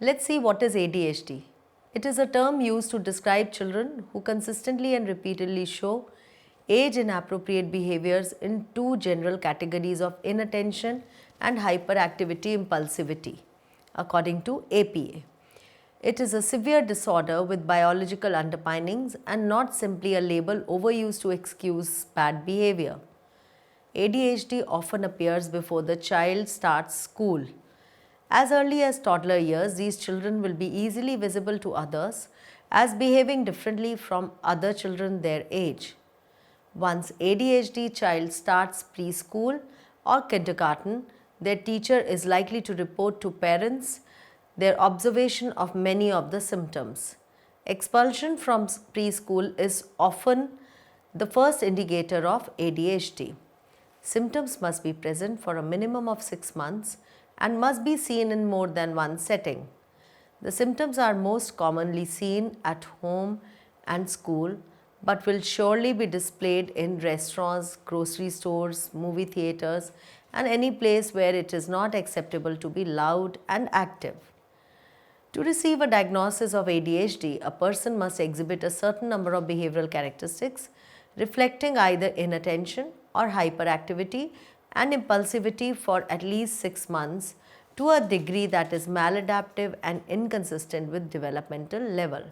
Let's see what is ADHD. It is a term used to describe children who consistently and repeatedly show age inappropriate behaviors in two general categories of inattention and hyperactivity impulsivity, according to APA. It is a severe disorder with biological underpinnings and not simply a label overused to excuse bad behavior. ADHD often appears before the child starts school. As early as toddler years, these children will be easily visible to others as behaving differently from other children their age. Once ADHD child starts preschool or kindergarten, their teacher is likely to report to parents their observation of many of the symptoms. Expulsion from preschool is often the first indicator of ADHD. Symptoms must be present for a minimum of 6 months and must be seen in more than one setting. The symptoms are most commonly seen at home and school, but will surely be displayed in restaurants, grocery stores, movie theaters, and any place where it is not acceptable to be loud and active. To receive a diagnosis of ADHD, a person must exhibit a certain number of behavioral characteristics reflecting either inattention or hyperactivity and impulsivity for at least 6 months to a degree that is maladaptive and inconsistent with developmental level.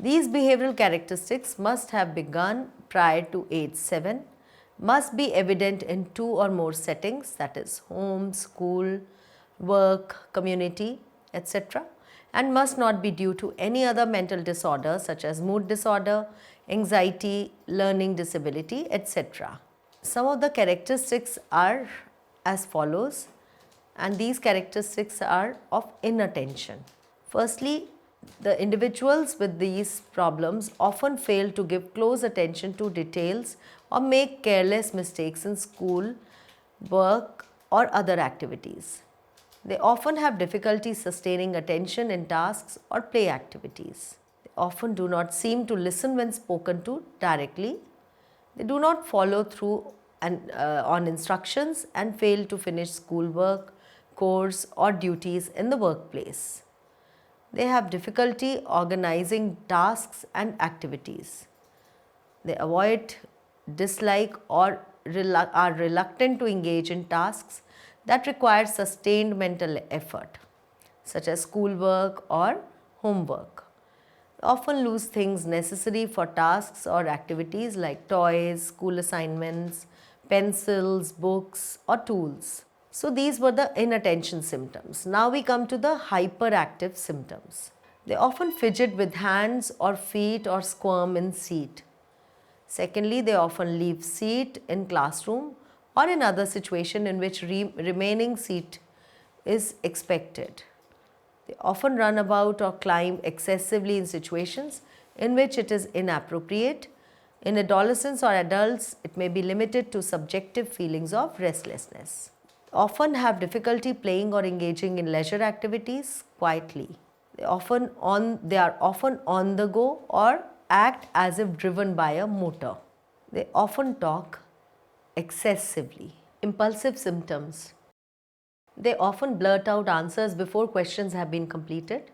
These behavioral characteristics must have begun prior to age 7, must be evident in 2 or more settings, that is home, school, work, community, etc., and must not be due to any other mental disorder such as mood disorder, anxiety, learning disability, etc. Some of the characteristics are as follows, and these characteristics are of inattention. Firstly, the individuals with these problems often fail to give close attention to details or make careless mistakes in school, work, or other activities. They often have difficulty sustaining attention in tasks or play activities. They often do not seem to listen when spoken to directly. They do not follow through on instructions and fail to finish schoolwork, course, or duties in the workplace. They have difficulty organizing tasks and activities. They avoid, dislike, or are reluctant to engage in tasks that require sustained mental effort, such as schoolwork or homework. They often lose things necessary for tasks or activities like toys, school assignments, pencils, books, or tools. So these were the inattention symptoms. Now we come to the hyperactive symptoms. They often fidget with hands or feet or squirm in seat. Secondly, they often leave seat in classroom or in other situation in which remaining seat is expected. They often run about or climb excessively in situations in which it is inappropriate. In adolescents or adults, it may be limited to subjective feelings of restlessness. Often have difficulty playing or engaging in leisure activities quietly. They are often on the go or act as if driven by a motor. They often talk excessively. Impulsive symptoms. They often blurt out answers before questions have been completed,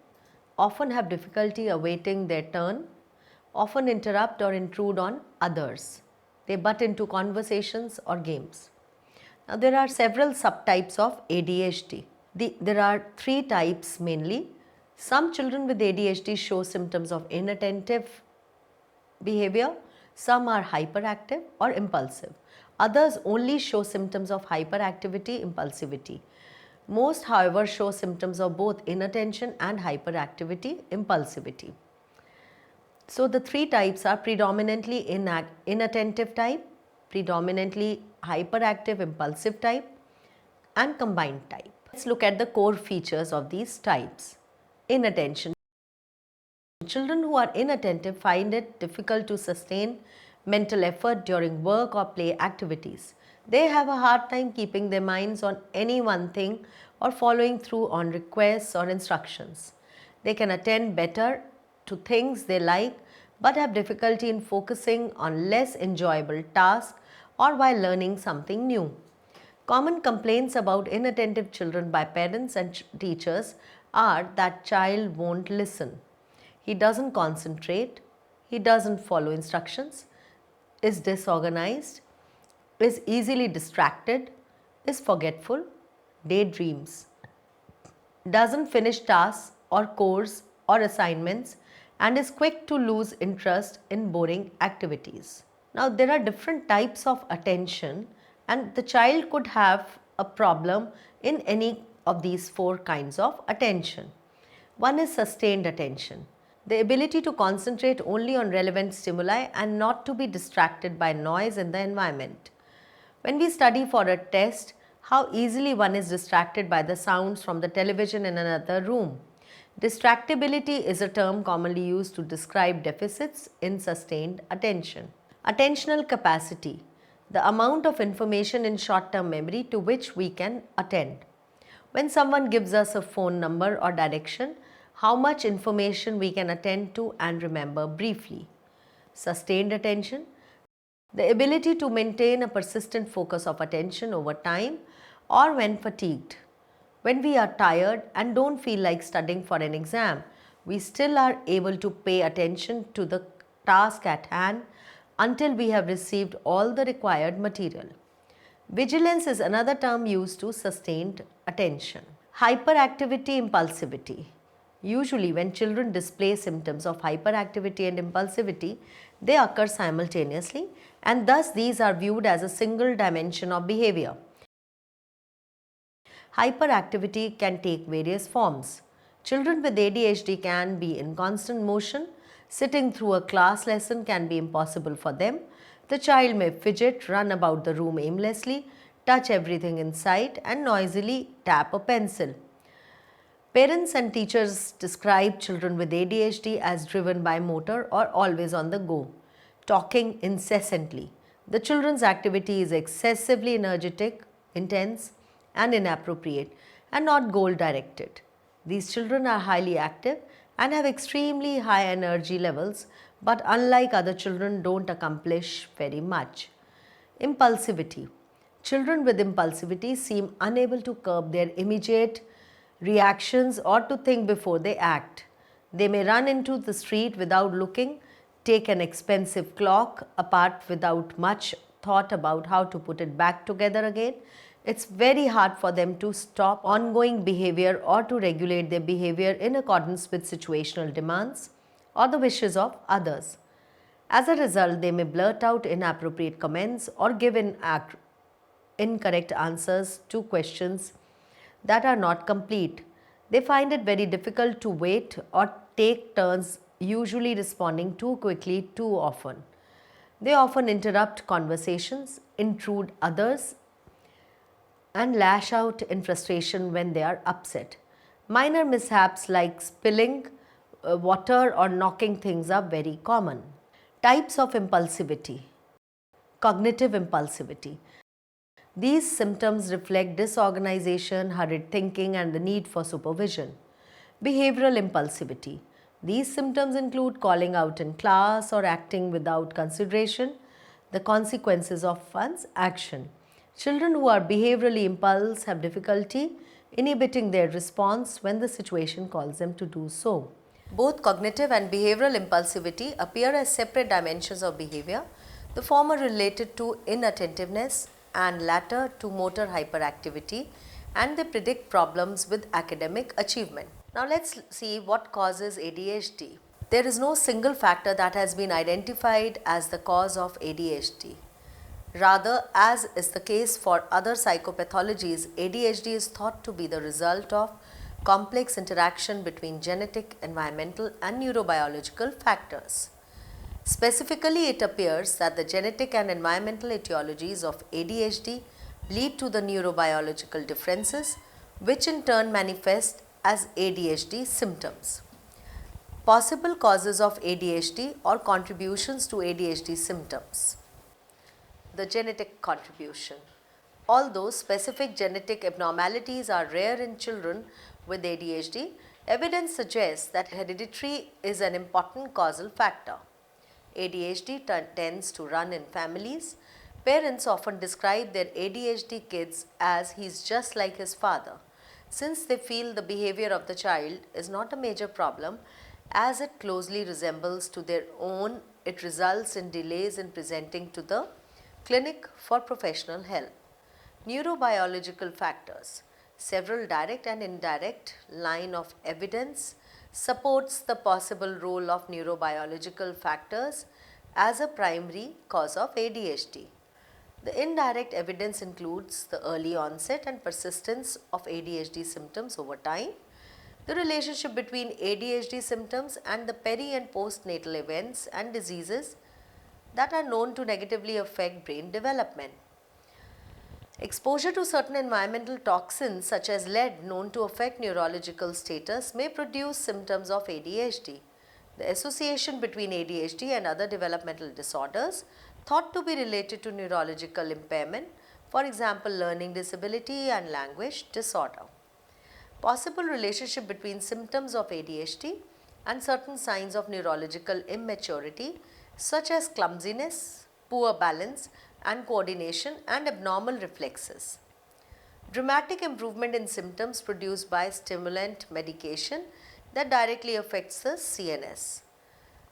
often have difficulty awaiting their turn, often interrupt or intrude on others. They butt into conversations or games. Now, there are several subtypes of ADHD. There are 3 types mainly. Some children with ADHD show symptoms of inattentive behavior. Some are hyperactive or impulsive. Others only show symptoms of hyperactivity, impulsivity. Most, however, show symptoms of both inattention and hyperactivity, impulsivity. So the 3 types are predominantly inattentive type, predominantly hyperactive impulsive type, and combined type. Let's look at the core features of these types. Inattention. Children who are inattentive find it difficult to sustain mental effort during work or play activities. They have a hard time keeping their minds on any one thing or following through on requests or instructions. They can attend better to things they like but have difficulty in focusing on less enjoyable tasks or while learning something new. Common complaints about inattentive children by parents and teachers are that child won't listen. He doesn't concentrate, he doesn't follow instructions, is disorganized, is easily distracted, is forgetful, daydreams, doesn't finish tasks or courses or assignments, and is quick to lose interest in boring activities. Now, there are different types of attention, and the child could have a problem in any of these four kinds of attention. One is sustained attention, the ability to concentrate only on relevant stimuli and not to be distracted by noise in the environment. When we study for a test, how easily one is distracted by the sounds from the television in another room. Distractibility is a term commonly used to describe deficits in sustained attention. Attentional capacity, the amount of information in short-term memory to which we can attend. When someone gives us a phone number or direction, how much information we can attend to and remember briefly. Sustained attention, the ability to maintain a persistent focus of attention over time or when fatigued. When we are tired and don't feel like studying for an exam, we still are able to pay attention to the task at hand until we have received all the required material. Vigilance is another term used to sustained attention. Hyperactivity, impulsivity. Usually, when children display symptoms of hyperactivity and impulsivity, they occur simultaneously, and thus these are viewed as a single dimension of behavior. Hyperactivity can take various forms. Children with ADHD can be in constant motion. Sitting through a class lesson can be impossible for them. The child may fidget, run about the room aimlessly, touch everything in sight, and noisily tap a pencil. Parents and teachers describe children with ADHD as driven by motor or always on the go, talking incessantly. The children's activity is excessively energetic, intense, and inappropriate, and not goal directed. These children are highly active and have extremely high energy levels, but unlike other children, don't accomplish very much. Impulsivity. Children with impulsivity seem unable to curb their immediate reactions or to think before they act. They may run into the street without looking, take an expensive clock apart without much thought about how to put it back together again. It's very hard for them to stop ongoing behavior or to regulate their behavior in accordance with situational demands or the wishes of others. As a result, they may blurt out inappropriate comments or give incorrect answers to questions that are not complete. They find it very difficult to wait or take turns, usually responding too quickly too often. They often interrupt conversations, intrude others, and lash out in frustration when they are upset. Minor mishaps like spilling water or knocking things are very common. Types of impulsivity. Cognitive impulsivity. These symptoms reflect disorganization, hurried thinking, and the need for supervision. Behavioral impulsivity. These symptoms include calling out in class or acting without consideration the consequences of one's action. Children who are behaviorally impulsive have difficulty inhibiting their response when the situation calls them to do so. Both cognitive and behavioral impulsivity appear as separate dimensions of behavior, the former related to inattentiveness and latter to motor hyperactivity, and they predict problems with academic achievement. Now let's see what causes ADHD. There is no single factor that has been identified as the cause of ADHD. Rather, as is the case for other psychopathologies, ADHD is thought to be the result of complex interaction between genetic, environmental, and neurobiological factors. Specifically, it appears that the genetic and environmental etiologies of ADHD lead to the neurobiological differences, which in turn manifest as ADHD symptoms. Possible causes of ADHD or contributions to ADHD symptoms. The genetic contribution. Although specific genetic abnormalities are rare in children with ADHD, evidence suggests that heredity is an important causal factor. ADHD tends to run in families. Parents often describe their ADHD kids as he's just like his father. since they feel the behavior of the child is not a major problem as it closely resembles to their own. It results in delays in presenting to the clinic for professional help. Neurobiological factors. Several direct and indirect line of evidence supports the possible role of neurobiological factors as a primary cause of ADHD. The indirect evidence includes the early onset and persistence of ADHD symptoms over time, the relationship between ADHD symptoms and the peri and postnatal events and diseases that are known to negatively affect brain development. Exposure to certain environmental toxins such as lead known to affect neurological status may produce symptoms of ADHD. The association between ADHD and other developmental disorders thought to be related to neurological impairment, for example, learning disability and language disorder. Possible relationship between symptoms of ADHD and certain signs of neurological immaturity such as clumsiness, poor balance and coordination and abnormal reflexes. Dramatic improvement in symptoms produced by stimulant medication that directly affects the CNS.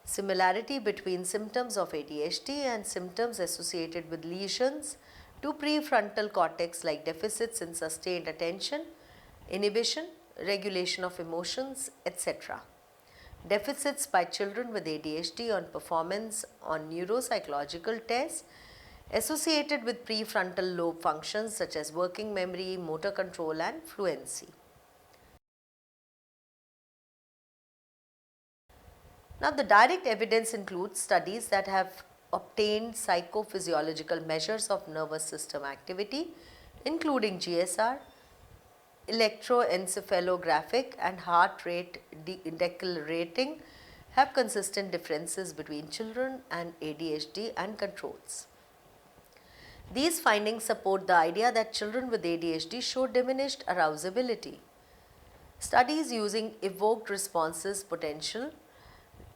Similarity between symptoms of ADHD and symptoms associated with lesions to prefrontal cortex like deficits in sustained attention, inhibition, regulation of emotions, etc. Deficits by children with ADHD on performance on neuropsychological tests associated with prefrontal lobe functions such as working memory, motor control and fluency. Now, the direct evidence includes studies that have obtained psychophysiological measures of nervous system activity, including GSR, electroencephalographic and heart rate decelerating, have consistent differences between children and ADHD and controls. These findings support the idea that children with ADHD show diminished arousability. Studies using evoked responses potential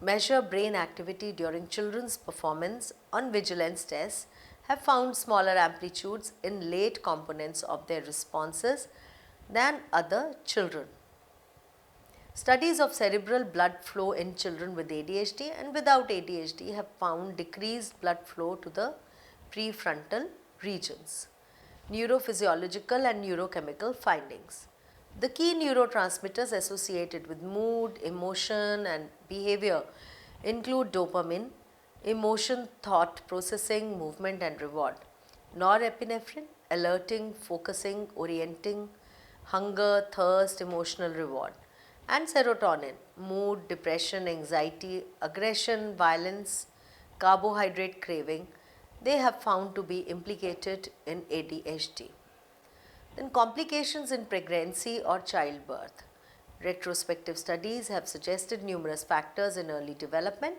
measure brain activity during children's performance on vigilance tests have found smaller amplitudes in late components of their responses than other children. Studies of cerebral blood flow in children with ADHD and without ADHD have found decreased blood flow to the prefrontal regions. Neurophysiological and neurochemical findings. The key neurotransmitters associated with mood, emotion and behavior include dopamine, emotion, thought, processing, movement and reward, norepinephrine, alerting, focusing, orienting, hunger, thirst, emotional reward, and serotonin, mood, depression, anxiety, aggression, violence, carbohydrate craving. They have found to be implicated in ADHD. Then complications in pregnancy or childbirth. Retrospective studies have suggested numerous factors in early development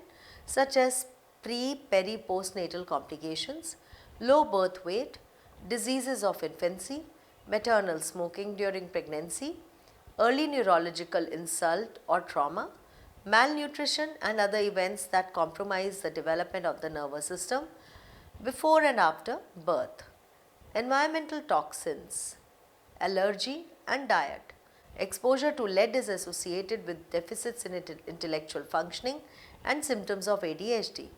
such as pre, peri, postnatal complications, low birth weight, diseases of infancy, maternal smoking during pregnancy, early neurological insult or trauma, malnutrition and other events that compromise the development of the nervous system before and after birth. Environmental toxins, allergy and diet. Exposure to lead is associated with deficits in intellectual functioning and symptoms of ADHD.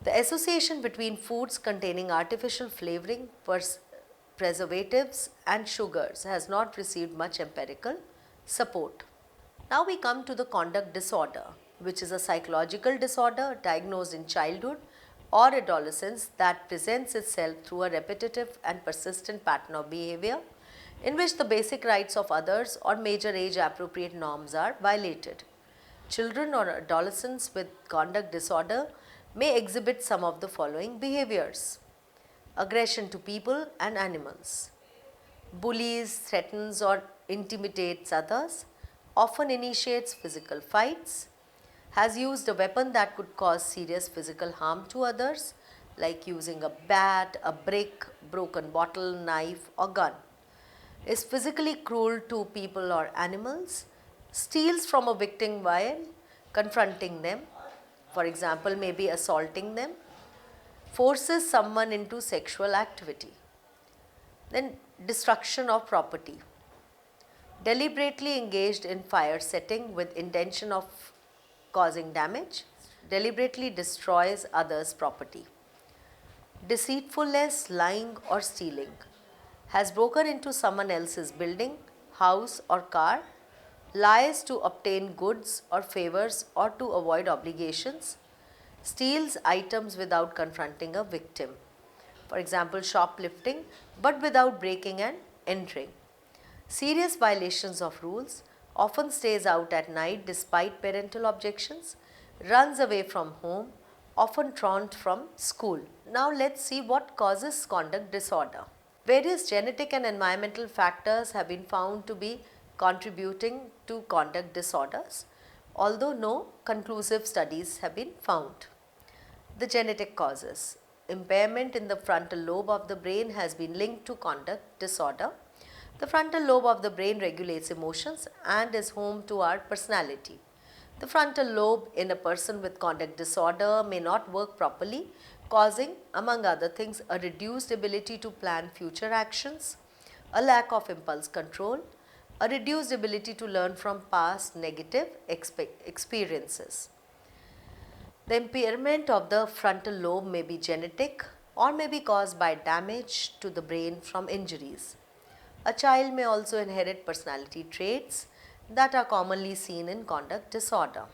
The association between foods containing artificial flavoring, preservatives and sugars has not received much empirical support. Now we come to the conduct disorder, which is a psychological disorder diagnosed in childhood or adolescence that presents itself through a repetitive and persistent pattern of behavior in which the basic rights of others or major age appropriate norms are violated. Children or adolescents with conduct disorder may exhibit some of the following behaviors: aggression to people and animals, bullies, threatens or intimidates others, often initiates physical fights, has used a weapon that could cause serious physical harm to others like using a bat, a brick, broken bottle, knife or gun, is physically cruel to people or animals, steals from a victim while confronting them, for example maybe assaulting them, forces someone into sexual activity. Then destruction of property. deliberately engaged in fire setting with intention of causing damage, deliberately destroys others' property. Deceitfulness, lying or stealing, has broken into someone else's building, house or car, lies to obtain goods or favors or to avoid obligations, steals items without confronting a victim. For example, shoplifting but without breaking and entering. Serious violations of rules, often stays out at night despite parental objections, runs away from home, often truant from school. Now let's see what causes conduct disorder. Various genetic and environmental factors have been found to be contributing to conduct disorders, although no conclusive studies have been found. The genetic causes. Impairment in the frontal lobe of the brain has been linked to conduct disorder. The frontal lobe of the brain regulates emotions and is home to our personality. The frontal lobe in a person with conduct disorder may not work properly, causing, among other things, a reduced ability to plan future actions, a lack of impulse control, a reduced ability to learn from past negative experiences. The impairment of the frontal lobe may be genetic or may be caused by damage to the brain from injuries. A child may also inherit personality traits that are commonly seen in conduct disorder.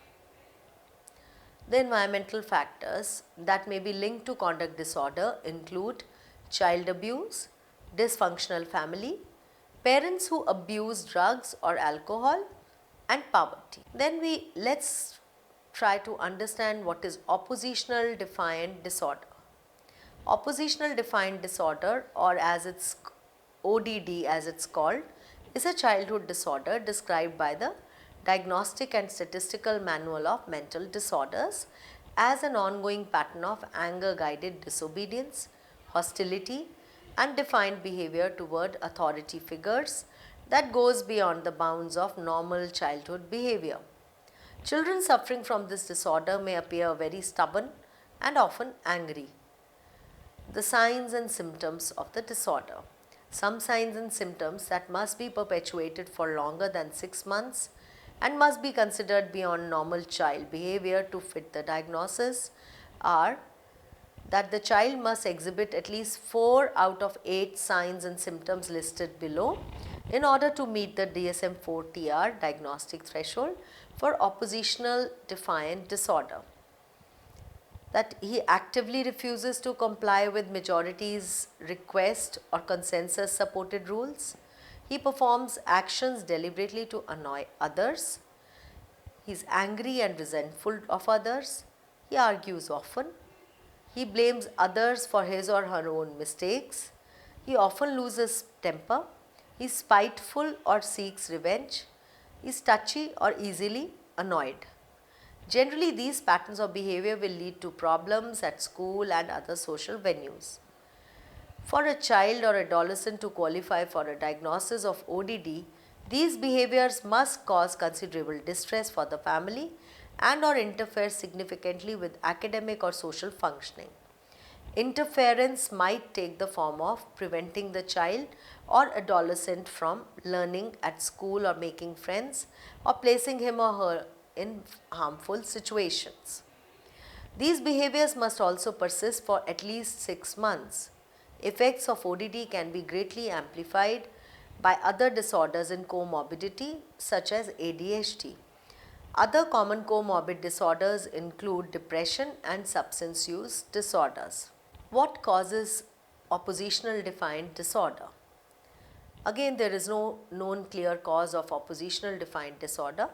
The environmental factors that may be linked to conduct disorder include child abuse, dysfunctional family, parents who abuse drugs or alcohol, and poverty. Then let's try to understand what is oppositional defiant disorder. Oppositional defiant disorder, or as it's ODD as it's called, is a childhood disorder described by the Diagnostic and Statistical Manual of Mental Disorders as an ongoing pattern of anger-guided disobedience, hostility, and defiant behavior toward authority figures that goes beyond the bounds of normal childhood behavior. Children suffering from this disorder may appear very stubborn and often angry. The signs and symptoms of the disorder. Some signs and symptoms that must be perpetuated for longer than 6 months and must be considered beyond normal child behavior to fit the diagnosis are that the child must exhibit at least 4 out of 8 signs and symptoms listed below in order to meet the DSM-4-TR diagnostic threshold for oppositional defiant disorder. That he actively refuses to comply with majority's request or consensus supported rules. He performs actions deliberately to annoy others. He is angry and resentful of others. He argues often. He blames others for his or her own mistakes. He often loses temper. He is spiteful or seeks revenge. He is touchy or easily annoyed. Generally, these patterns of behavior will lead to problems at school and other social venues. For a child or adolescent to qualify for a diagnosis of ODD, these behaviors must cause considerable distress for the family and or interfere significantly with academic or social functioning. Interference might take the form of preventing the child or adolescent from learning at school or making friends or placing him or her in harmful situations. These behaviors must also persist for at least 6 months. Effects of ODD can be greatly amplified by other disorders in comorbidity such as ADHD. Other common comorbid disorders include depression and substance use disorders. What causes oppositional defiant disorder? Again, there is no known clear cause of oppositional defiant disorder.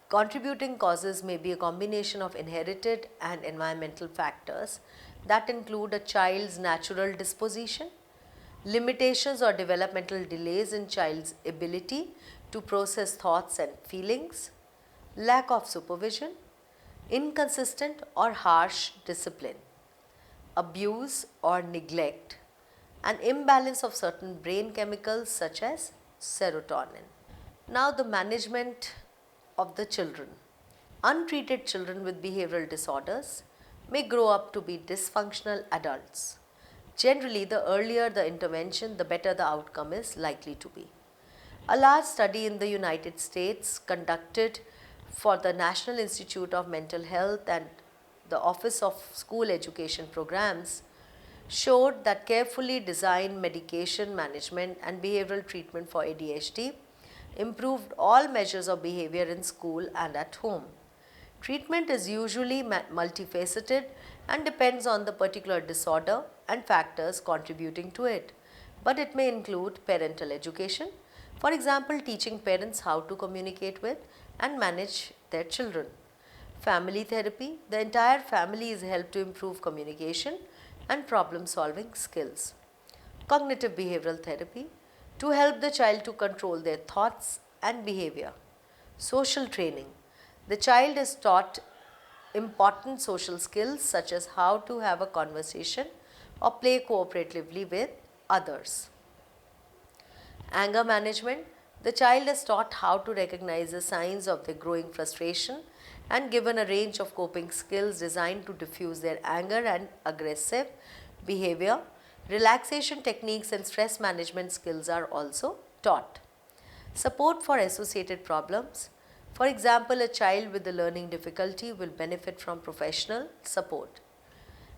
Contributing causes may be a combination of inherited and environmental factors that include a child's natural disposition, limitations or developmental delays in child's ability to process thoughts and feelings, lack of supervision, inconsistent or harsh discipline, abuse or neglect, an imbalance of certain brain chemicals such as serotonin. Now the management of the children. Untreated children with behavioral disorders may grow up to be dysfunctional adults. Generally, the earlier the intervention, the better the outcome is likely to be. A large study in the United States conducted for the National Institute of Mental Health and the Office of School Education Programs showed that carefully designed medication management and behavioral treatment for ADHD improved all measures of behavior in school and at home. Treatment is usually multifaceted and depends on the particular disorder and factors contributing to it, but it may include parental education, for example, teaching parents how to communicate with and manage their children. Family therapy, the entire family is helped to improve communication and problem solving skills. Cognitive behavioral therapy, to help the child to control their thoughts and behavior. Social training, the child is taught important social skills such as how to have a conversation or play cooperatively with others. Anger management, the child is taught how to recognize the signs of their growing frustration and given a range of coping skills designed to diffuse their anger and aggressive behavior. Relaxation techniques and stress management skills are also taught. Support for associated problems. For example, a child with a learning difficulty will benefit from professional support.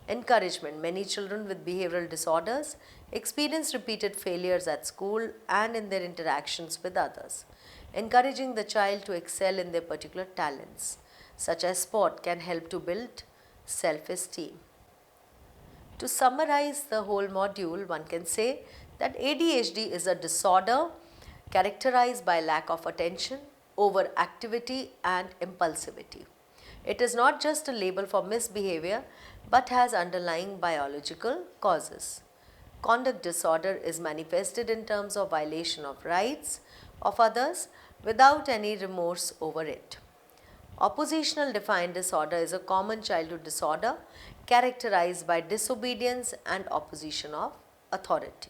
Encouragement. Many children with behavioral disorders experience repeated failures at school and in their interactions with others. Encouraging the child to excel in their particular talents, such as sport, can help to build self-esteem. To summarize the whole module, one can say that ADHD is a disorder characterized by lack of attention, overactivity and impulsivity. It is not just a label for misbehavior but has underlying biological causes. Conduct disorder is manifested in terms of violation of rights of others without any remorse over it. Oppositional defiant disorder is a common childhood disorder characterized by disobedience and opposition of authority.